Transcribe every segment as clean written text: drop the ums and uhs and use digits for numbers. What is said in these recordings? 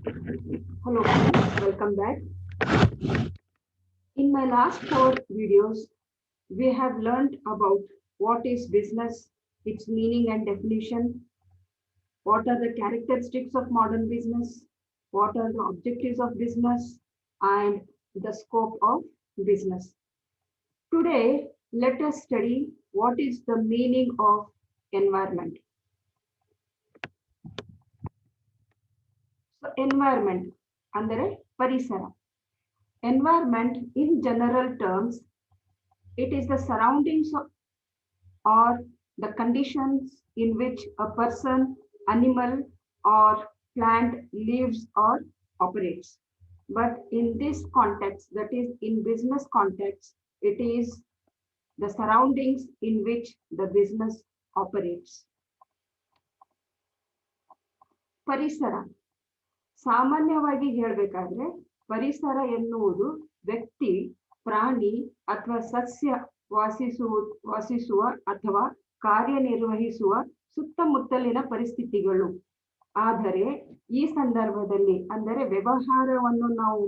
Hello, friends. Welcome back. In my last 4 videos, we have learned about what is business, its meaning and definition, what are the characteristics of modern business, what are the objectives of business, and the scope of business. Today, let us study what is the meaning of environment. So, environment, ಅಂದರೆ ಪರಿಸರ. Environment in general terms, it is the surroundings or the conditions in which a person, animal, or plant lives or operates. But in this context, that is in business context, it is the surroundings in which the business operates. ಪರಿಸರ ಸಾಮಾನ್ಯವಾಗಿ ಹೇಳಬೇಕಾದ್ರೆ ಪರಿಸರ ಎನ್ನುವುದು ವ್ಯಕ್ತಿ, ಪ್ರಾಣಿ ಅಥವಾ ಸಸ್ಯ ವಾಸಿಸುವ ಅಥವಾ ಕಾರ್ಯನಿರ್ವಹಿಸುವ ಸುತ್ತಮುತ್ತಲಿನ ಪರಿಸ್ಥಿತಿಗಳು. ಆದರೆ ಈ ಸಂದರ್ಭದಲ್ಲಿ ಅಂದರೆ ವ್ಯವಹಾರವನ್ನು ನಾವು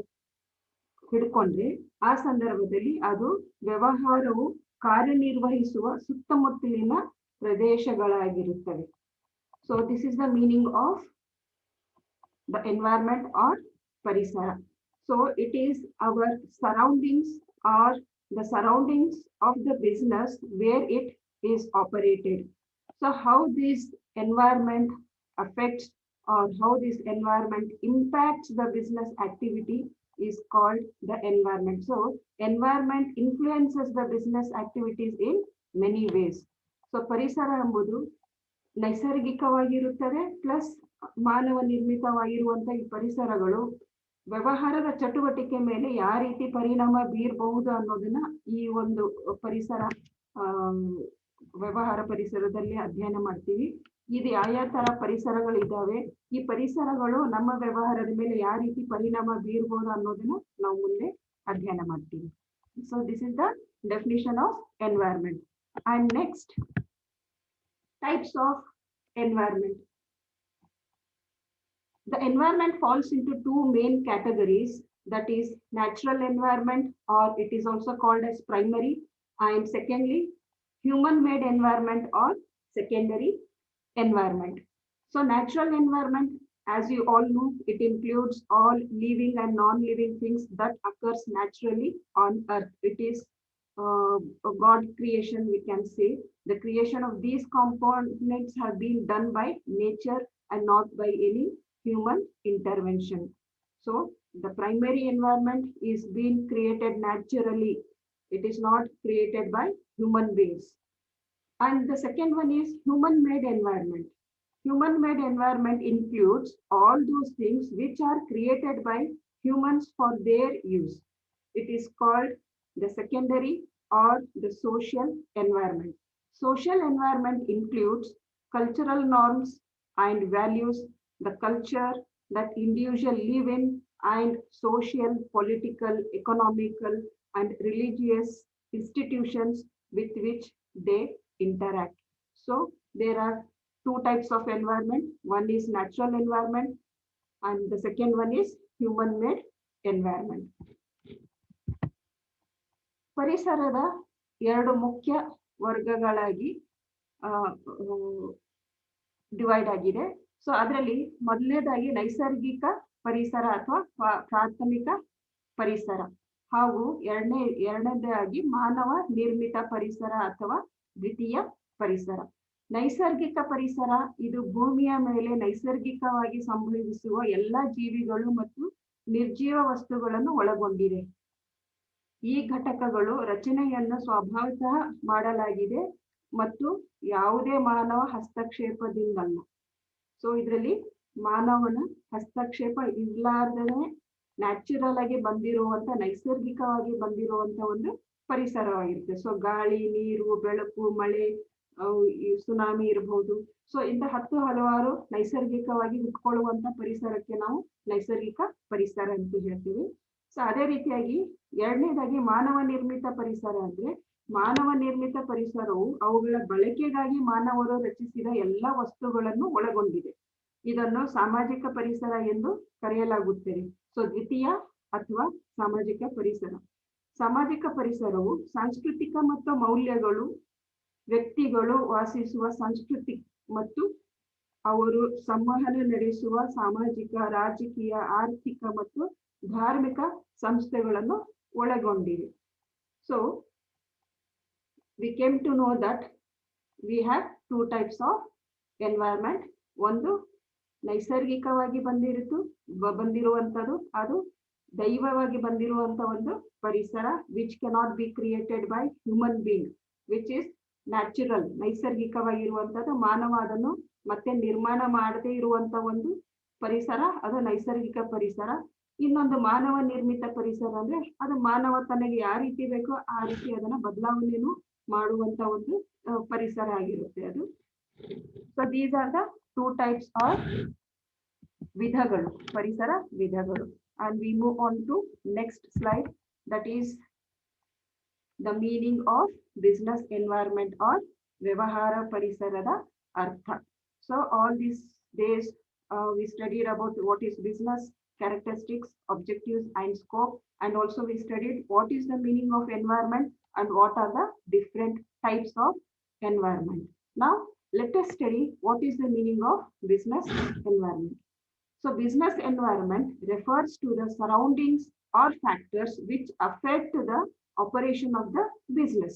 ಹಿಡ್ಕೊಂಡ್ರೆ ಆ ಸಂದರ್ಭದಲ್ಲಿ ಅದು ವ್ಯವಹಾರವು ಕಾರ್ಯನಿರ್ವಹಿಸುವ ಸುತ್ತಮುತ್ತಲಿನ ಪ್ರದೇಶಗಳಾಗಿರುತ್ತವೆ. So this is the meaning of the environment or parisara. So it is our surroundings or the surroundings of the business where it is operated. So how this environment affects or how this environment impacts the business activity is called the environment. So environment influences the business activities in many ways. So parisara ಎಂಬುದು ನೈಸರ್ಗಿಕವಾಗಿರುತ್ತದೆ plus ಮಾನವ ನಿರ್ಮಿತವಾಗಿರುವಂತಹ ಈ ಪರಿಸರಗಳು ವ್ಯವಹಾರದ ಚಟುವಟಿಕೆ ಮೇಲೆ ಯಾವ ರೀತಿ ಪರಿಣಾಮ ಬೀರಬಹುದು ಅನ್ನೋದನ್ನ ಈ ಒಂದು ಪರಿಸರ ವ್ಯವಹಾರ ಪರಿಸರದಲ್ಲಿ ಅಧ್ಯಯನ ಮಾಡ್ತೀವಿ. ಇದು ಯಾವ ತರ ಪರಿಸರಗಳು ಇದ್ದಾವೆ, ಈ ಪರಿಸರಗಳು ನಮ್ಮ ವ್ಯವಹಾರದ ಮೇಲೆ ಯಾವ ರೀತಿ ಪರಿಣಾಮ ಬೀರಬಹುದು ಅನ್ನೋದನ್ನ ನಾವು ಮುಂದೆ ಅಧ್ಯಯನ ಮಾಡ್ತೀವಿ. So this is the definition of environment. And next, types of environment. The environment falls into two main categories, that is natural environment, or it is also called as primary, and secondly human-made environment or secondary environment. So natural environment, as you all know, it includes all living and non-living things that occurs naturally on earth. It is God creation, we can say. The creation of these components have been done by nature and not by any human intervention. So the primary environment is being created naturally. It is not created by human beings. And the second one is human-made environment. Human-made environment includes all those things which are created by humans for their use. It is called the secondary or the social environment. Social environment includes cultural norms and values, the culture that individuals live in, and social, political, economical, and religious institutions with which they interact. So there are two types of environment. One is natural environment and the second one is human-made environment. ಪರಿಸರದ ಎರಡು ಮುಖ್ಯ ವರ್ಗಗಳಾಗಿ divide ಆಗಿದೆ. So ಅದರಲ್ಲಿ ಮೊದಲನೇದಾಗಿ ನೈಸರ್ಗಿಕ ಪರಿಸರ ಅಥವಾ ಪ್ರಾಥಮಿಕ ಪರಿಸರ ಹಾಗೂ ಎರಡನೇದಾಗಿ ಮಾನವ ನಿರ್ಮಿತ ಪರಿಸರ ಅಥವಾ ದ್ವಿತೀಯ ಪರಿಸರ. ನೈಸರ್ಗಿಕ ಪರಿಸರ ಇದು ಭೂಮಿಯ ಮೇಲೆ ನೈಸರ್ಗಿಕವಾಗಿ ಸಂಭವಿಸುವ ಎಲ್ಲ ಜೀವಿಗಳು ಮತ್ತು ನಿರ್ಜೀವ ವಸ್ತುಗಳನ್ನು ಒಳಗೊಂಡಿದೆ. ಈ ಘಟಕಗಳು ರಚನೆಯನ್ನು ಸ್ವಭಾವತಃ ಮಾಡಲಾಗಿದೆ ಮತ್ತು ಯಾವುದೇ ಮಾನವ ಹಸ್ತಕ್ಷೇಪದಿಂದಲ್ಲ. ಸೊ ಇದರಲ್ಲಿ ಮಾನವನ ಹಸ್ತಕ್ಷೇಪ ಇರ್ಲಾರ್ದೇ ನ್ಯಾಚುರಲ್ ಆಗಿ ಬಂದಿರುವಂತ ನೈಸರ್ಗಿಕವಾಗಿ ಬಂದಿರುವಂತ ಒಂದು ಪರಿಸರವಾಗಿರುತ್ತೆ. ಸೊ ಗಾಳಿ, ನೀರು, ಬೆಳಕು, ಮಳೆ, ಸುನಾಮಿ ಇರಬಹುದು. ಸೊ ಇಂಥ ಹಲವಾರು ನೈಸರ್ಗಿಕವಾಗಿ ಹುಟ್ಕೊಳ್ಳುವಂತ ಪರಿಸರಕ್ಕೆ ನಾವು ನೈಸರ್ಗಿಕ ಪರಿಸರ ಅಂತ ಹೇಳ್ತೀವಿ. ಸೊ ಅದೇ ರೀತಿಯಾಗಿ ಎರಡನೇದಾಗಿ ಮಾನವ ನಿರ್ಮಿತ ಪರಿಸರ ಅಂದ್ರೆ ಮಾನವ ನಿರ್ಮಿತ ಪರಿಸರವು ಅವುಗಳ ಬಳಕೆಗಾಗಿ ಮಾನವರು ರಚಿಸಿದ ಎಲ್ಲ ವಸ್ತುಗಳನ್ನು ಒಳಗೊಂಡಿದೆ. ಇದನ್ನು ಸಾಮಾಜಿಕ ಪರಿಸರ ಎಂದು ಕರೆಯಲಾಗುತ್ತದೆ. ಸೊ ದ್ವಿತೀಯ ಅಥವಾ ಸಾಮಾಜಿಕ ಪರಿಸರ. ಸಾಮಾಜಿಕ ಪರಿಸರವು ಸಾಂಸ್ಕೃತಿಕ ಮತ್ತು ಮೌಲ್ಯಗಳು, ವ್ಯಕ್ತಿಗಳು ವಾಸಿಸುವ ಸಂಸ್ಕೃತಿ ಮತ್ತು ಅವರು ಸಂವಹನ ನಡೆಸುವ ಸಾಮಾಜಿಕ, ರಾಜಕೀಯ, ಆರ್ಥಿಕ ಮತ್ತು ಧಾರ್ಮಿಕ ಸಂಸ್ಥೆಗಳನ್ನು ಒಳಗೊಂಡಿದೆ. So we came to know that we have two types of environment. ಒಂದು ನೈಸರ್ಗಿಕವಾಗಿ ಬಂದಿರುವಂತದ್ದು, ಅದು ದೈವವಾಗಿ ಬಂದಿರುವಂತ ಒಂದು ಪರಿಸರ, which cannot be created by human being, which is natural, ನೈಸರ್ಗಿಕವಾಗಿರುವಂತದ್ದು. ಮಾನವ ಅದನ್ನು ಮತ್ತೆ ನಿರ್ಮಾಣ ಮಾಡದೇ ಇರುವಂತ ಒಂದು ಪರಿಸರ, ಅದು ನೈಸರ್ಗಿಕ ಪರಿಸರ. ಇನ್ನೊಂದು ಮಾನವ ನಿರ್ಮಿತ ಪರಿಸರ ಅಂದ್ರೆ ಅದು ಮಾನವ ತನಗೆ ಯಾವ ರೀತಿ ಬೇಕೋ ಆ ರೀತಿ ಅದನ್ನ ಬದಲಾವಣೆಯನ್ನು ಮಾಡುವಂತ ಒಂದು ಪರಿಸರ ಆಗಿರುತ್ತೆ ಅದು. So these are the two types of ವಿಧಗಳು, ಪರಿಸರ ವಿಧಗಳು. And we move on to next slide, that is the meaning of business environment or ವ್ಯವಹಾರ ಪರಿಸರದ ಅರ್ಥ. So all these days we studied about what is business, characteristics, objectives and scope, and also we studied what is the meaning of environment and what are the different types of environment. Now let us study what is the meaning of business environment. So business environment refers to the surroundings or factors which affect the operation of the business.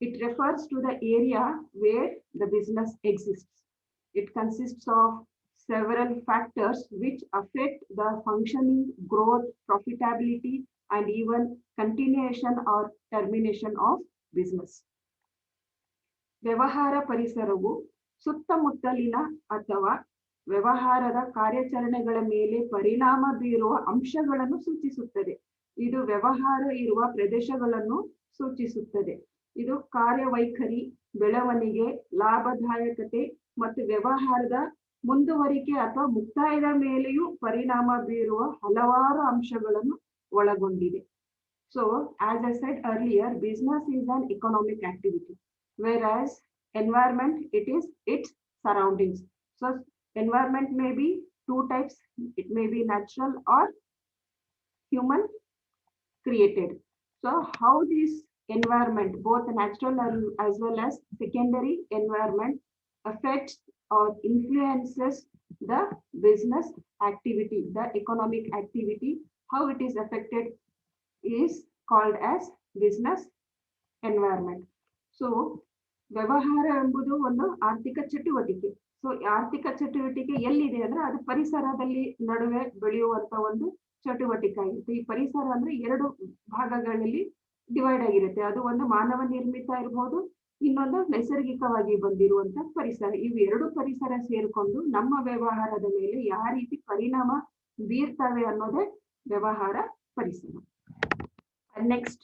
It refers to the area where the business exists. It consists of several factors which affect the functioning, growth, profitability, and even continuation or termination of business. ವ್ಯವಹಾರ ಪರಿಸರವು ಸುತ್ತಮುತ್ತಲಿನ ಅಥವಾ ವ್ಯವಹಾರದ ಕಾರ್ಯಾಚರಣೆಗಳ ಮೇಲೆ ಪರಿಣಾಮ ಬೀರುವ ಅಂಶಗಳನ್ನು ಸೂಚಿಸುತ್ತದೆ. ಇದು ವ್ಯವಹಾರ ಇರುವ ಪ್ರದೇಶಗಳನ್ನು ಸೂಚಿಸುತ್ತದೆ. ಇದು ಕಾರ್ಯವೈಖರಿ, ಬೆಳವಣಿಗೆ, ಲಾಭದಾಯಕತೆ ಮತ್ತು ವ್ಯವಹಾರದ ಮುಂದುವರಿಕೆ ಅಥವಾ ಮುಕ್ತಾಯದ ಮೇಲೆಯೂ ಪರಿಣಾಮ ಬೀರುವ ಹಲವಾರು ಅಂಶಗಳನ್ನು ಒಳಗೊಂಡಿದೆ. So as I said earlier, business is an economic activity, whereas environment, it is its surroundings. So environment may be two types, it may be natural or human created. So how this environment, both natural as well as secondary environment, affects or influences the business activity, the economic activity, how it is affected is called as business environment. So ವ್ಯವಹಾರ ಎಂಬುದು ಒಂದು ಆರ್ಥಿಕ ಚಟುವಟಿಕೆ. So ಆರ್ಥಿಕ ಚಟುವಟಿಕೆ ಎಲ್ಲಿದೆ ಅಂದ್ರೆ ಅದು ಪರಿಸರದಲ್ಲಿ ನಡುವೆ ಬೆಳೆಯುವಂತ ಒಂದು ಚಟುವಟಿಕೆ ಆಗಿರುತ್ತೆ. ಈ ಪರಿಸರ ಅಂದ್ರೆ ಎರಡು ಭಾಗಗಳಲ್ಲಿ ಡಿವೈಡ್ ಆಗಿರುತ್ತೆ. ಅದು ಒಂದು ಮಾನವ ನಿರ್ಮಿತ ಇರಬಹುದು, ಇನ್ನೊಂದು ನೈಸರ್ಗಿಕವಾಗಿ ಬಂದಿರುವಂತ ಪರಿಸರ. ಇವು ಎರಡು ಪರಿಸರ ಸೇರಿಕೊಂಡು ನಮ್ಮ ವ್ಯವಹಾರದ ಮೇಲೆ ಯಾವ ರೀತಿ ಪರಿಣಾಮ ಬೀರ್ತವೆ ಅನ್ನೋದೇ ವ್ಯವಹಾರ ಪರಿಸರ. Next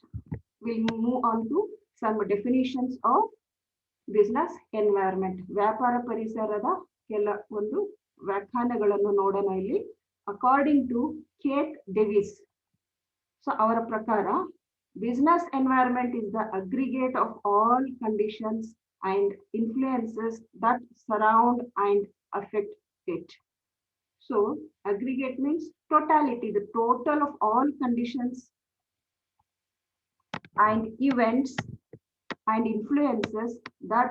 we'll move on to some definitions of business environment. ವ್ಯಾಪಾರ ಪರಿಸರದ ಕೆಲ ಒಂದು ವ್ಯಾಖ್ಯಾನಗಳನ್ನು ನೋಡೋಣ ಇಲ್ಲಿ. According to Kate Davis, so ಅವರ ಪ್ರಕಾರ business environment is the aggregate of all conditions and influences that surround and affect it. So aggregate means totality, the total of all conditions and events and influences that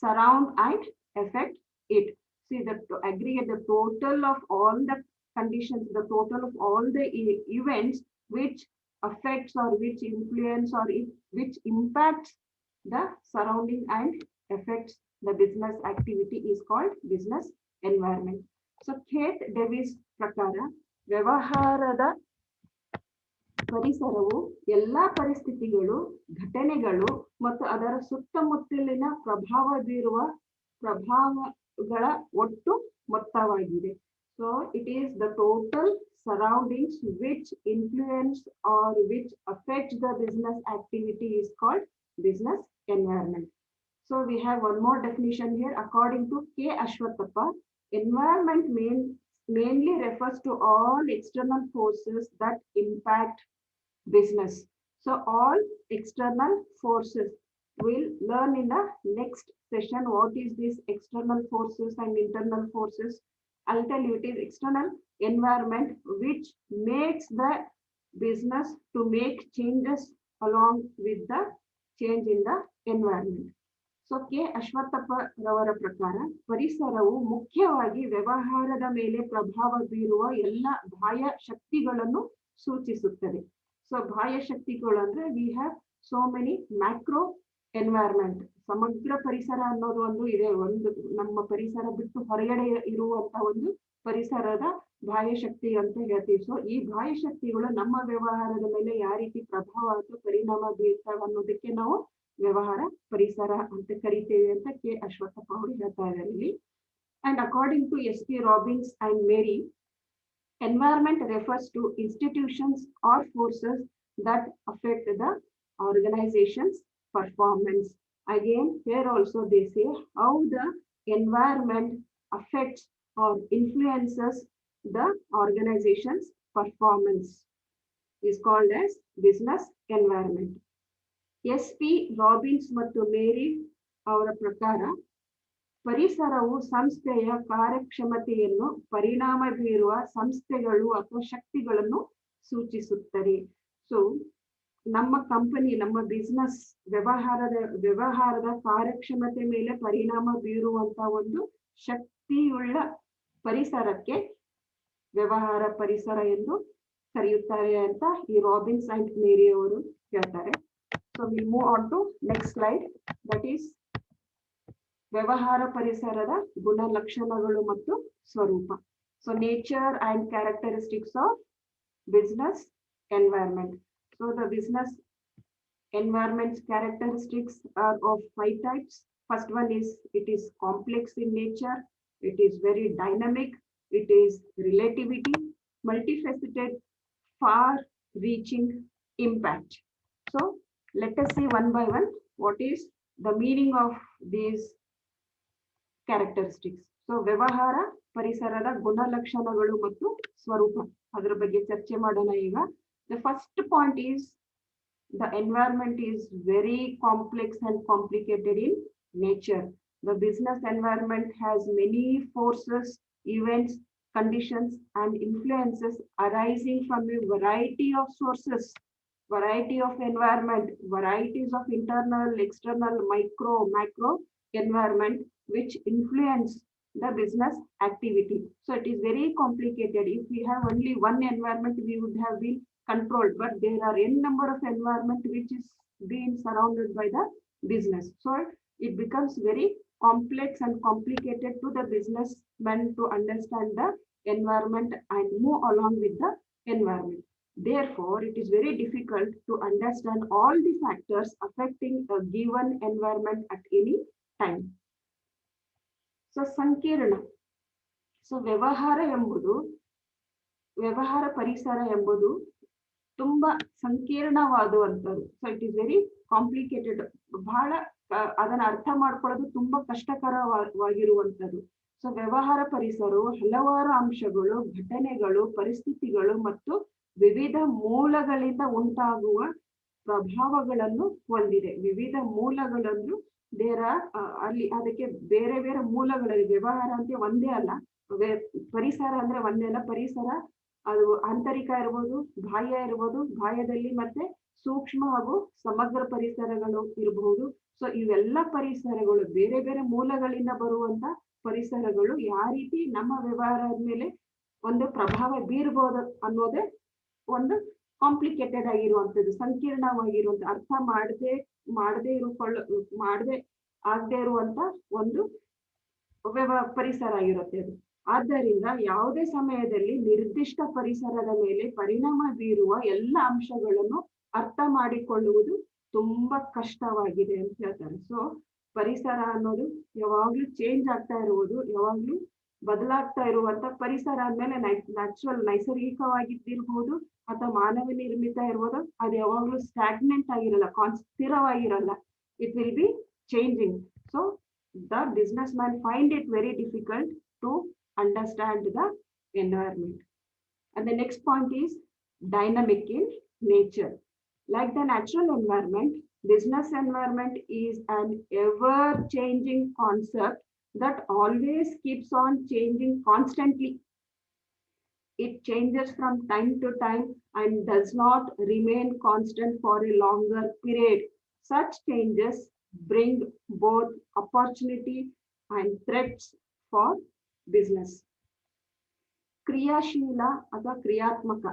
surround and affect it. See, the aggregate, the total of all the conditions, the total of all the events which affects or which influence or which impacts the surrounding and affects the business activity is called business environment. So Kate Davis ಪ್ರಕಾರ ವ್ಯವಹಾರದ ಪರಿಸರವು ಎಲ್ಲಾ ಪರಿಸ್ಥಿತಿಗಳು, ಘಟನೆಗಳು ಮತ್ತು ಅದರ ಸುತ್ತಮುತ್ತಲಿನ ಪ್ರಭಾವ ಬೀರುವ ಪ್ರಭಾವಗಳ ಒಟ್ಟು ಮೊತ್ತವಾಗಿದೆ. So it is the total surroundings which influence or which affect the business activity is called business environment. So we have one more definition here. According to K. Ashwathappa, environment mainly refers to all external forces that impact business. So all external forces, we'll learn in the next session what is these external forces and internal forces. I'll tell you, it is external environment which makes the business to make changes along with the change in the environment. So K Ashwathappa ರವರ ಪ್ರಕಾರ ಪರಿಸರವು ಮುಖ್ಯವಾಗಿ ವ್ಯವಹಾರದ ಮೇಲೆ ಪ್ರಭಾವ ಬೀರುವ ಎಲ್ಲ ಬಾಹ್ಯ ಶಕ್ತಿಗಳನ್ನು ಸೂಚಿಸುತ್ತದೆ. ಸೊ ಬಾಹ್ಯ ಶಕ್ತಿಗಳು ಅಂದ್ರೆ we have so many macro environment. ಸಮಗ್ರ ಪರಿಸರ ಅನ್ನೋದು ಒಂದು ಇದೆ, ಒಂದು ನಮ್ಮ ಪರಿಸರ ಬಿಟ್ಟು ಹೊರಗಡೆ ಇರುವಂತ ಒಂದು ಪರಿಸರದ ಬಾಹ್ಯ ಶಕ್ತಿ ಅಂತ ಹೇಳ್ತೀವಿ. ಸೊ ಈ ಬಾಹ್ಯ ಶಕ್ತಿಗಳು ನಮ್ಮ ವ್ಯವಹಾರದ ಮೇಲೆ ಯಾವ ರೀತಿ ಪ್ರಭಾವ ಅಥವಾ ಪರಿಣಾಮ ಬೀರ್ತಾವೆ ಅನ್ನೋದಕ್ಕೆ ನಾವು ವ್ಯವಹಾರ ಪರಿಸರ ಅಂತ ಕರಿತೇವೆ ಅಂತ ಕೆ ಅಶ್ವತ್ಥಪ್ಪ ಅವರು ಹೇಳ್ತಾ ಇದ್ದಾರೆ ಇಲ್ಲಿ. And according to S P Robbins and Mary, environment refers to institutions or forces that affect the organization's performance. Again, here also they say how the environment affects or influences the organization's performance is called as business environment. SP Robbins ಮತ್ತು ಮೇರಿ ಅವರ ಪ್ರಕಾರ ಪರಿಸರವು ಸಂಸ್ಥೆಯ ಕಾರ್ಯಕ್ಷಮತೆಯನ್ನು ಪರಿಣಾಮ ಬೀರುವ ಸಂಸ್ಥೆಗಳು ಅಥವಾ ಶಕ್ತಿಗಳನ್ನು ಸೂಚಿಸುತ್ತದೆ. ಸೊ ನಮ್ಮ ಕಂಪನಿ, ನಮ್ಮ ಬಿಸ್ನೆಸ್ ವ್ಯವಹಾರದ ಕಾರ್ಯಕ್ಷಮತೆ ಮೇಲೆ ಪರಿಣಾಮ ಬೀರುವಂತ ಒಂದು ಶಕ್ತಿಯುಳ್ಳ ಪರಿಸರಕ್ಕೆ ವ್ಯವಹಾರ ಪರಿಸರ ಎಂದು ಕರೆಯುತ್ತಾರೆ ಅಂತ ಈ ರಾಬಿನ್ಸ್ ಅಂಡ್ ಮೇರಿ ಅವರು ಹೇಳ್ತಾರೆ. So will move on to next slide, that is ವ್ಯವಹಾರ ಪರಿಸರದ ಗುಣಲಕ್ಷಣಗಳು ಮತ್ತು ಸ್ವರೂಪ. So nature and characteristics of business environment. So the business environment's characteristics are of 5 types. First one is it is complex in nature, it is very dynamic, it is relativity, multifaceted, far-reaching impact. So let us see one by one what is the meaning of these characteristics. So ವ್ಯವಹಾರ ಪರಿಸರದ ಗುಣಲಕ್ಷಣಗಳು ಮತ್ತು ಸ್ವರೂಪ, ಅದರ ಬಗ್ಗೆ ಚರ್ಚೆ ಮಾಡೋಣ ಈಗ. The first point is the environment is very complex and complicated in nature. The business environment has many forces, events, conditions, and influences arising from a variety of sources, variety of environment, varieties of internal, external, micro, macro environment, which influence the business activity. So it is very complicated. If we have only one environment, we would have been controlled, but there are n number of environment which is being surrounded by the business. So it becomes very complex and complicated to the businessman to understand the environment and move along with the environment. Therefore, it is very difficult to understand all the factors affecting a given environment at any time. So ಸಂಕೀರ್ಣ. So ವ್ಯವಹಾರ ಪರಿಸರ ಎಂಬುದು ತುಂಬಾ ಸಂಕೀರ್ಣವಾದುವಂಥದ್ದು. So it is very complicated. ಬಹಳ ಅದನ್ನ ಅರ್ಥ ಮಾಡ್ಕೊಳ್ಳೋದು ತುಂಬಾ ಕಷ್ಟಕರವಾಗಿರುವಂಥದ್ದು. ಸೊ ವ್ಯವಹಾರ ಪರಿಸರವು ಹಲವಾರು ಅಂಶಗಳು, ಘಟನೆಗಳು, ಪರಿಸ್ಥಿತಿಗಳು ಮತ್ತು ವಿವಿಧ ಮೂಲಗಳಿಂದ ಉಂಟಾಗುವ ಪ್ರಭಾವಗಳನ್ನು ಹೊಂದಿದೆ. ವಿವಿಧ ಮೂಲಗಳನ್ನು ಅಲ್ಲಿ ಅದಕ್ಕೆ ಬೇರೆ ಬೇರೆ ಮೂಲಗಳಿವೆ. ವ್ಯವಹಾರ ಅಂತ ಒಂದೇ ಅಲ್ಲ, ಪರಿಸರ ಅಂದ್ರೆ ಒಂದೇ ಅಲ್ಲ. ಪರಿಸರ ಅದು ಆಂತರಿಕ ಇರ್ಬೋದು, ಬಾಹ್ಯ ಇರ್ಬೋದು, ಬಾಹ್ಯದಲ್ಲಿ ಮತ್ತೆ ಸೂಕ್ಷ್ಮ ಹಾಗೂ ಸಮಗ್ರ ಪರಿಸರಗಳು ಇರಬಹುದು. ಸೊ ಇವೆಲ್ಲ ಪರಿಸರಗಳು ಬೇರೆ ಬೇರೆ ಮೂಲಗಳಿಂದ ಬರುವಂತ ಪರಿಸರಗಳು ಯಾವ ರೀತಿ ನಮ್ಮ ವ್ಯವಹಾರದ ಮೇಲೆ ಒಂದು ಪ್ರಭಾವ ಬೀರ್ಬೋದು ಅನ್ನೋದೇ ಒಂದು ಕಾಂಪ್ಲಿಕೇಟೆಡ್ ಆಗಿರುವಂತದ್ದು, ಸಂಕೀರ್ಣವಾಗಿರುವಂತ, ಅರ್ಥ ಆಗದೆ ಇರುವಂತ ಒಂದು ಪರಿಸರ ಆಗಿರುತ್ತೆ ಅದು. ಆದ್ದರಿಂದ ಯಾವುದೇ ಸಮಯದಲ್ಲಿ ನಿರ್ದಿಷ್ಟ ಪರಿಸರದ ಮೇಲೆ ಪರಿಣಾಮ ಬೀರುವ ಎಲ್ಲ ಅಂಶಗಳನ್ನು ಅರ್ಥ ಮಾಡಿಕೊಳ್ಳುವುದು ತುಂಬಾ ಕಷ್ಟವಾಗಿದೆ ಅಂತ ಹೇಳ್ತಾರೆ. ಸೊ ಪರಿಸರ ಅನ್ನೋದು ಯಾವಾಗ್ಲೂ ಚೇಂಜ್ ಆಗ್ತಾ ಇರುವುದು, ಯಾವಾಗ್ಲೂ ಬದಲಾಗ್ತಾ ಇರುವಂತ ಪರಿಸರ ಅಂದ್ಮೇಲೆ ನೈಸರ್ಗಿಕವಾಗಿದ್ದಿರ್ಬೋದು ಅಥವಾ ಮಾನವ ನಿರ್ಮಿತ ಇರ್ಬೋದು, ಅದು ಯಾವಾಗ್ಲೂ ಸ್ಟಾಗ್ನೆಂಟ್ ಆಗಿರಲ್ಲ, ಸ್ಥಿರವಾಗಿರಲ್ಲ. It will be changing. So the businessman find it very difficult to understand the environment. And the next point is dynamic in nature. Like the natural environment, business environment is an ever changing concept that always keeps on changing constantly. It changes from time to time and does not remain constant for a longer period. Such changes bring both opportunity and threats for business. ಕ್ರಿಯಾಶೀಲ ಅಥವಾ ಕ್ರಿಯಾತ್ಮಕ.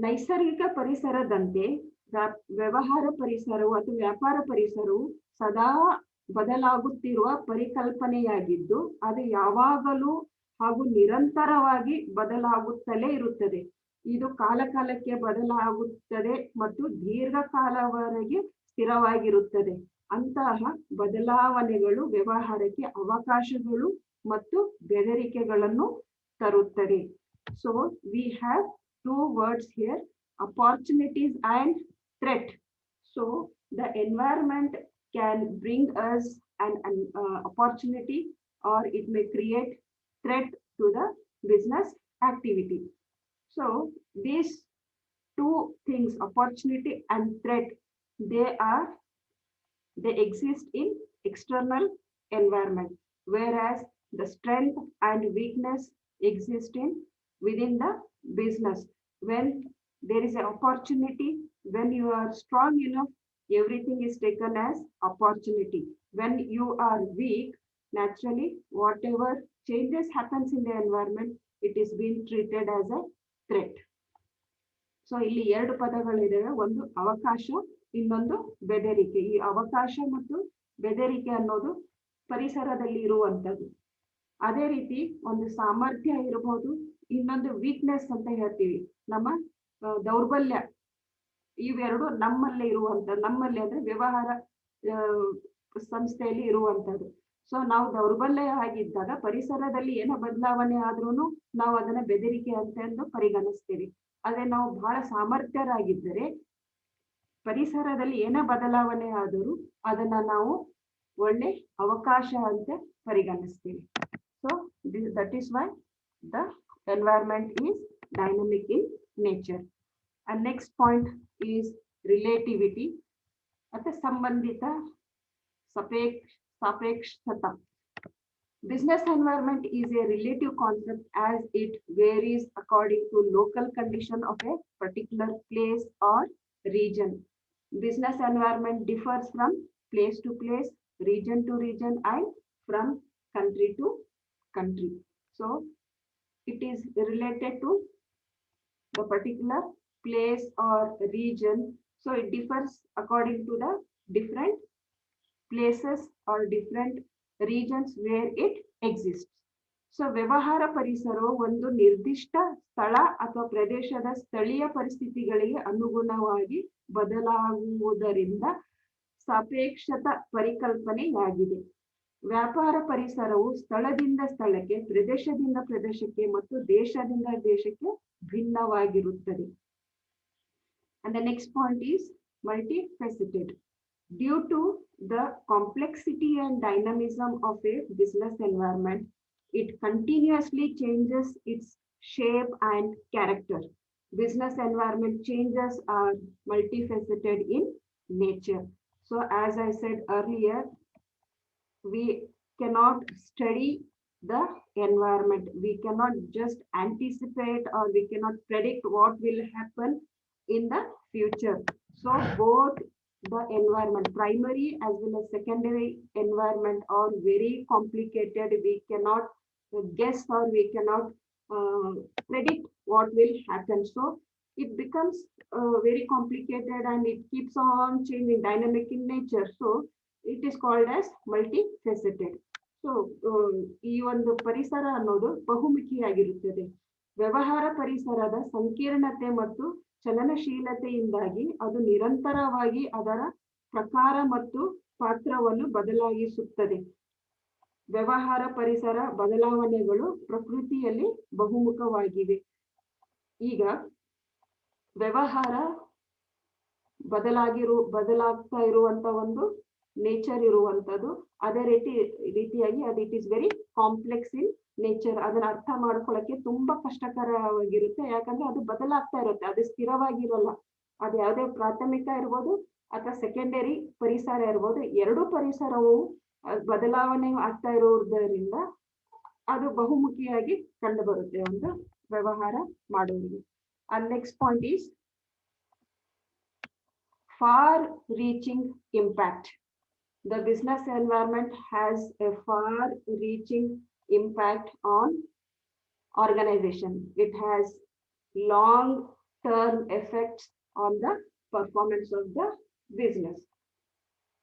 ನೈಸರ್ಗಿಕ ಪರಿಸರದಂತೆ ವ್ಯವಹಾರ ಪರಿಸರವು ಅಥವಾ ವ್ಯಾಪಾರ ಪರಿಸರವು ಸದಾ ಬದಲಾಗುತ್ತಿರುವ ಪರಿಕಲ್ಪನೆಯಾಗಿದ್ದು ಅದು ಯಾವಾಗಲೂ ಹಾಗೂ ನಿರಂತರವಾಗಿ ಬದಲಾಗುತ್ತಲೇ ಇರುತ್ತದೆ. ಇದು ಕಾಲಕಾಲಕ್ಕೆ ಬದಲಾಗುತ್ತದೆ ಮತ್ತು ದೀರ್ಘಕಾಲವರೆಗೆ ಸ್ಥಿರವಾಗಿರುತ್ತದೆ. ಅಂತಹ ಬದಲಾವಣೆಗಳು ವ್ಯವಹಾರಕ್ಕೆ ಅವಕಾಶಗಳು ಮತ್ತು ಬೆದರಿಕೆಗಳನ್ನು ತರುತ್ತದೆ. So we have two words here, opportunities and threat. So the environment can bring us an opportunity or it may create threat to the business activity. So these two things, opportunity and threat, they exist in external environment, whereas the strength and weakness exist in within the business. When there is an opportunity, when you are strong enough, everything is taken as opportunity. When you are weak, naturally whatever changes happens in the environment, it is being treated as a threat. So ಇಲ್ಲಿ ಎರಡು ಪದಗಳಿವೆ, ಒಂದು ಅವಕಾಶ, ಇನ್ನೊಂದು ಬೆದರಿಕೆ. ಈ ಅವಕಾಶ ಮತ್ತು ಬೆದರಿಕೆ ಅನ್ನೋದು ಪರಿಸರದಲ್ಲಿ ಇರುವಂತದ್ದು. ಅದೇ ರೀತಿ ಒಂದು ಸಾಮರ್ಥ್ಯ ಇರಬಹುದು, ಇನ್ನೊಂದು ವೀಕ್ನೆಸ್ ಅಂತ ಹೇಳ್ತೀವಿ, ನಮ್ಮ ದೌರ್ಬಲ್ಯ. ಇವೆರಡು ನಮ್ಮಲ್ಲೇ ಇರುವಂತದ್ದು. ನಮ್ಮಲ್ಲಿ ಅಂದ್ರೆ ವ್ಯವಹಾರ ಸಂಸ್ಥೆಯಲ್ಲಿ ಇರುವಂತದ್ದು. ಸೊ ನಾವು ದೌರ್ಬಲ್ಯ ಆಗಿದ್ದಾಗ ಪರಿಸರದಲ್ಲಿ ಏನೋ ಬದಲಾವಣೆ ಆದ್ರೂ ನಾವು ಅದನ್ನ ಬೆದರಿಕೆ ಅಂತ ಪರಿಗಣಿಸ್ತೀವಿ. ಅದೇ ನಾವು ಬಹಳ ಸಾಮರ್ಥ್ಯರಾಗಿದ್ದರೆ ಪರಿಸರದಲ್ಲಿ ಏನೋ ಬದಲಾವಣೆ ಆದರೂ ಅದನ್ನ ನಾವು ಒಳ್ಳೆ ಅವಕಾಶ ಅಂತ ಪರಿಗಣಿಸ್ತೀವಿ. So that is why the environment is dynamic in nature. And next point is relativity. ಅಥವಾ ಸಂಬಂಧಿತ ಸಾಪೇಕ್ಷತಾ. Business environment is a relative concept as it varies according to local condition of a particular place or region. Business environment differs from place to place, region to region, and from country to country. So it is related to the particular place or region. So it differs according to the different places or different regions where it exists. So ವ್ಯವಹಾರ ಪರಿಸರವು ಒಂದು ನಿರ್ದಿಷ್ಟ ಸ್ಥಳ ಅಥವಾ ಪ್ರದೇಶದ ಸ್ಥಳೀಯ ಪರಿಸ್ಥಿತಿಗಳಿಗೆ ಅನುಗುಣವಾಗಿ ಬದಲಾಗುವುದರಿಂದ ಸಾಪೇಕ್ಷತ ಪರಿಕಲ್ಪನೆಯಾಗಿದೆ. ವ್ಯಾಪಾರ ಪರಿಸರವು ಸ್ಥಳದಿಂದ ಸ್ಥಳಕ್ಕೆ, ಪ್ರದೇಶದಿಂದ ಪ್ರದೇಶಕ್ಕೆ ಮತ್ತು ದೇಶದಿಂದ ದೇಶಕ್ಕೆ ಭಿನ್ನವಾಗಿರುತ್ತದೆ. And the next point is multifaceted. Due to the complexity and dynamism of a business environment, it continuously changes its shape and character. Business environment changes are multifaceted in nature. So as I said earlier, we cannot study the environment. We cannot just anticipate or we cannot predict what will happen in the future. So both the environment, primary as well as secondary environment, are very complicated. We cannot guess or we cannot predict what will happen. So it becomes very complicated and it keeps on changing, dynamic in nature. So it is called as multifaceted. So ಈ ಒಂದು ಪರಿಸರ ಅನ್ನೋದು ಬಹುಮುಖಿಯಾಗಿರುತ್ತದೆ. ವ್ಯವಹಾರ ಪರಿಸರದ ಸಂಕೀರ್ಣತೆ ಮತ್ತು ಚಲನಶೀಲತೆಯಿಂದಾಗಿ ಅದು ನಿರಂತರವಾಗಿ ಅದರ ಪ್ರಕಾರ ಮತ್ತು ಪಾತ್ರವನ್ನು ಬದಲಾಯಿಸುತ್ತದೆ. ವ್ಯವಹಾರ ಪರಿಸರ ಬದಲಾವಣೆಗಳು ಪ್ರಕೃತಿಯಲ್ಲಿ ಬಹುಮುಖವಾಗಿವೆ. ಈಗ ವ್ಯವಹಾರ ಬದಲಾಗ್ತಾ ಇರುವಂತ ಒಂದು ನೇಚರ್ ಇರುವಂತದ್ದು. ಅದೇ ರೀತಿಯಾಗಿ ಅದು it is very complex in nature. ಅದನ್ನ ಅರ್ಥ ಮಾಡ್ಕೊಳ್ಳಕ್ಕೆ ತುಂಬಾ ಕಷ್ಟಕರವಾಗಿರುತ್ತೆ. ಯಾಕಂದ್ರೆ ಅದು ಬದಲಾಗ್ತಾ ಇರುತ್ತೆ, ಅದು ಸ್ಥಿರವಾಗಿರಲ್ಲ. ಅದು ಯಾವುದೇ ಪ್ರಾಥಮಿಕ ಇರ್ಬೋದು ಅಥವಾ ಸೆಕೆಂಡರಿ ಪರಿಸರ ಇರ್ಬೋದು, ಎರಡೂ ಪರಿಸರವು ಬದಲಾವಣೆ ಆಗ್ತಾ ಇರೋದ್ರಿಂದ ಅದು ಬಹುಮುಖಿಯಾಗಿ ಕಂಡು ಬರುತ್ತೆ ಒಂದು ವ್ಯವಹಾರ ಮಾಡುವವರಿಗೆ. And next point is far reaching impact. The business environment has a far reaching impact on organization. It has long term effects on the performance of the business.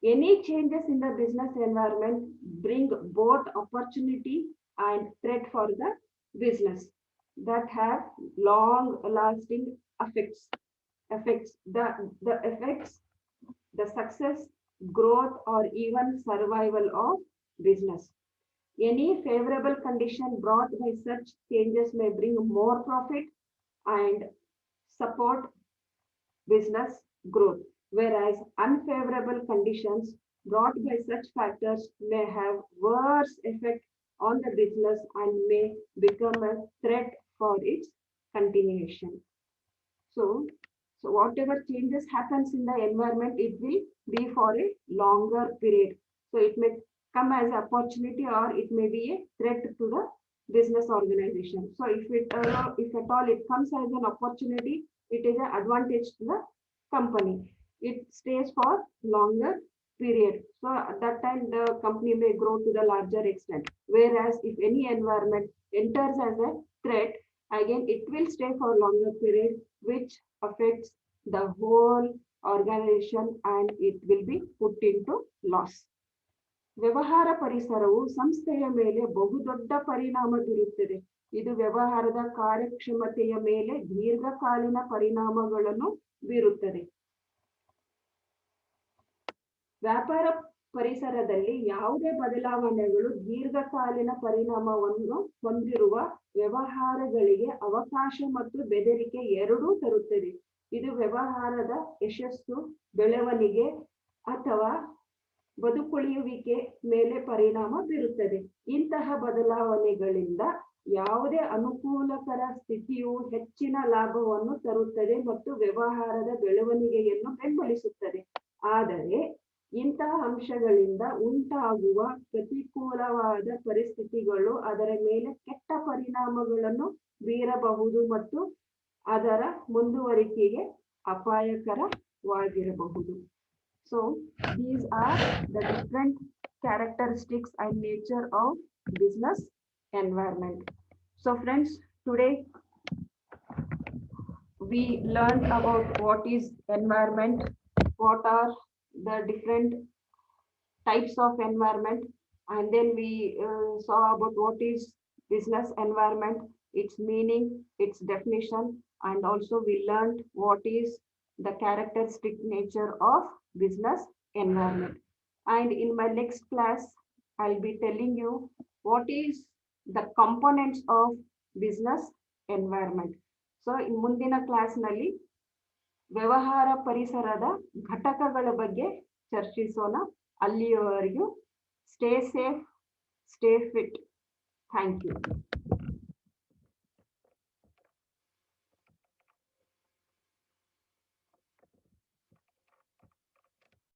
Any changes in the business environment bring both opportunity and threat for the business that have long lasting effects. The effects, the success, growth, or even survival of business. Any favorable condition brought by such changes may bring more profit and support business growth, whereas unfavorable conditions brought by such factors may have worse effect on the business and may become a threat for its continuation. So whatever changes happens in the environment, it will be for a longer period. So it may come as an opportunity or it may be a threat to the business organization. So if at all it comes as an opportunity, it is an advantage to the company. It stays for longer period. So at that time the company may grow to the larger extent. Whereas if any environment enters as a threat, again it will stay for longer period, which affects the whole organization and it will be put into loss. ವ್ಯವಹಾರ ಪರಿಸರವು ಸಂಸ್ಥೆಯ ಮೇಲೆ ಬಹುದೊಡ್ಡ ಪರಿಣಾಮ ಬೀರುತ್ತದೆ. ಇದು ವ್ಯವಹಾರದ ಕಾರ್ಯಕ್ಷಮತೆಯ ಮೇಲೆ ದೀರ್ಘಕಾಲೀನ ಪರಿಣಾಮಗಳನ್ನು ಬೀರುತ್ತದೆ. ವ್ಯಾಪಾರ ಪರಿಸರದಲ್ಲಿ ಯಾವುದೇ ಬದಲಾವಣೆಗಳು ದೀರ್ಘಕಾಲೀನ ಪರಿಣಾಮವನ್ನು ಹೊಂದಿರುವ ವ್ಯವಹಾರಗಳಿಗೆ ಅವಕಾಶ ಮತ್ತು ಬೆದರಿಕೆ ಎರಡೂ ತರುತ್ತದೆ. ಇದು ವ್ಯವಹಾರದ ಯಶಸ್ಸು, ಬೆಳವಣಿಗೆ ಅಥವಾ ಬದುಕುಳಿಯುವಿಕೆ ಮೇಲೆ ಪರಿಣಾಮ ಬೀರುತ್ತದೆ. ಇಂತಹ ಬದಲಾವಣೆಗಳಿಂದ ಯಾವುದೇ ಅನುಕೂಲಕರ ಸ್ಥಿತಿಯು ಹೆಚ್ಚಿನ ಲಾಭವನ್ನು ತರುತ್ತದೆ ಮತ್ತು ವ್ಯವಹಾರದ ಬೆಳವಣಿಗೆಯನ್ನು ಬೆಂಬಲಿಸುತ್ತದೆ. ಆದರೆ ಇಂತಹ ಅಂಶಗಳಿಂದ ಉಂಟಾಗುವ ಪ್ರತಿಕೂಲವಾದ ಪರಿಸ್ಥಿತಿಗಳು ಅದರ ಮೇಲೆ ಕೆಟ್ಟ ಪರಿಣಾಮಗಳನ್ನು ಬೀರಬಹುದು ಮತ್ತು ಅದರ ಮುಂದುವರಿಕೆಗೆ ಅಪಾಯಕರವಾಗಿರಬಹುದು. So these are the different characteristics and nature of business environment. So friends, today we learned about what is environment, what are the different types of environment, and then we saw about what is business environment, its meaning, its definition, and also we learned what is the characteristic nature of business environment. And in my next class, I'll be telling you what is the components of business environment. So in ಮುಂದಿನ class ನಲ್ಲಿ ವ್ಯವಹಾರ ಪರಿಸರದ ಘಟಕಗಳ ಬಗ್ಗೆ ಚರ್ಚಿಸೋಣ. ಅಲ್ಲಿಯವರೆಗೂ stay safe, stay fit. Thank you.